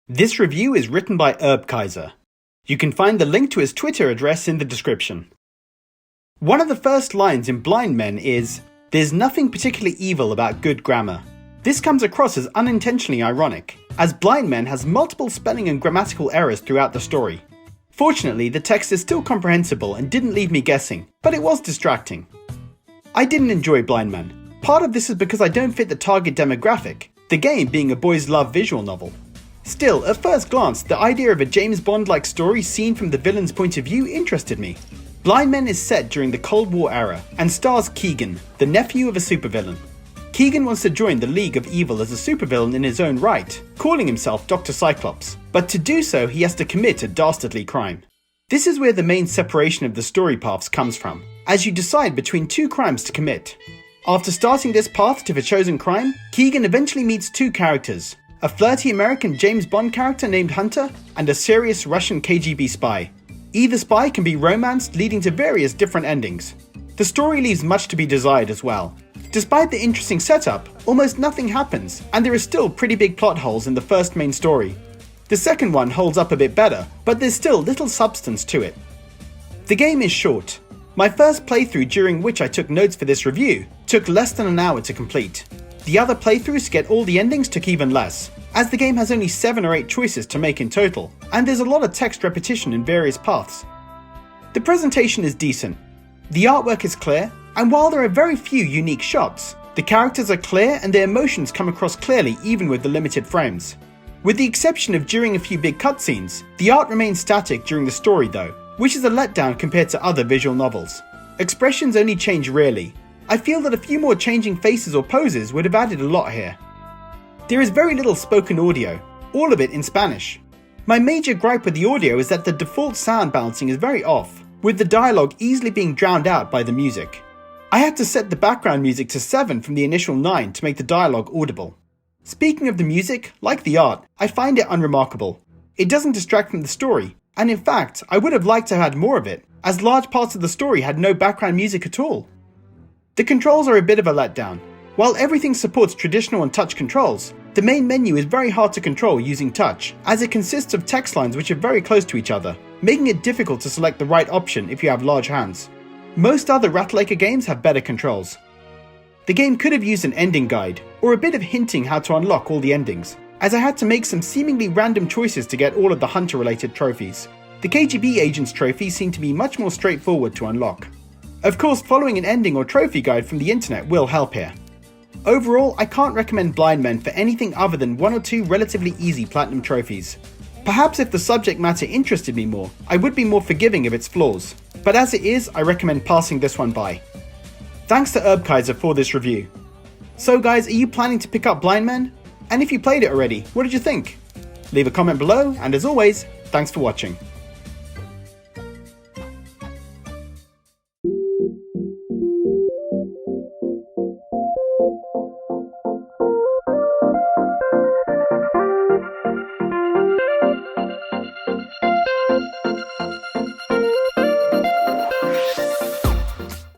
This review is written by Kaiser. You can find the link to his Twitter address in the description. One of the first lines in Blind Men is, "There's nothing particularly evil about good grammar." This comes across as unintentionally ironic, as Blind Men has multiple spelling and grammatical errors throughout the story. Fortunately, the text is still comprehensible and didn't leave me guessing, but it was distracting. I didn't enjoy Blind Men. Part of this is because I don't fit the target demographic, the game being a boys love visual novel. Still, at first glance, the idea of a James Bond-like story seen from the villain's point of view interested me. Blind Men is set during the Cold War era and stars Keegan, the nephew of a supervillain. Keegan wants to join the League of Evil as a supervillain in his own right, calling himself Dr. Cyclops, but to do so he has to commit a dastardly crime. This is where the main separation of the story paths comes from, as you decide between two crimes to commit. After starting this path to the chosen crime, Keegan eventually meets two characters, a flirty American James Bond character named Hunter, and a serious Russian KGB spy. Either spy can be romanced, leading to various different endings. The story leaves much to be desired as well. Despite the interesting setup, almost nothing happens, and there are still pretty big plot holes in the first main story. The second one holds up a bit better, but there's still little substance to it. The game is short. My first playthrough, during which I took notes for this review, took less than an hour to complete. The other playthroughs to get all the endings took even less, as the game has only 7 or 8 choices to make in total, and there's a lot of text repetition in various paths. The presentation is decent. The artwork is clear, and while there are very few unique shots, the characters are clear and their emotions come across clearly even with the limited frames. With the exception of during a few big cutscenes, the art remains static during the story though, which is a letdown compared to other visual novels. Expressions only change rarely. I feel that a few more changing faces or poses would have added a lot here. There is very little spoken audio, all of it in Spanish. My major gripe with the audio is that the default sound balancing is very off, with the dialogue easily being drowned out by the music. I had to set the background music to 7 from the initial 9 to make the dialogue audible. Speaking of the music, like the art, I find it unremarkable. It doesn't distract from the story, and in fact, I would have liked to have had more of it, as large parts of the story had no background music at all. The controls are a bit of a letdown. While everything supports traditional and touch controls, the main menu is very hard to control using touch, as it consists of text lines which are very close to each other, making it difficult to select the right option if you have large hands. Most other Ratalaika games have better controls. The game could have used an ending guide, or a bit of hinting how to unlock all the endings, as I had to make some seemingly random choices to get all of the Hunter-related trophies. The KGB agent's trophies seem to be much more straightforward to unlock. Of course, following an ending or trophy guide from the internet will help here. Overall, I can't recommend Blind Men for anything other than 1 or 2 relatively easy platinum trophies. Perhaps if the subject matter interested me more, I would be more forgiving of its flaws, but as it is, I recommend passing this one by. Thanks to Kaiser for this review. So guys, are you planning to pick up Blind Men? And if you played it already, what did you think? Leave a comment below, and as always, thanks for watching.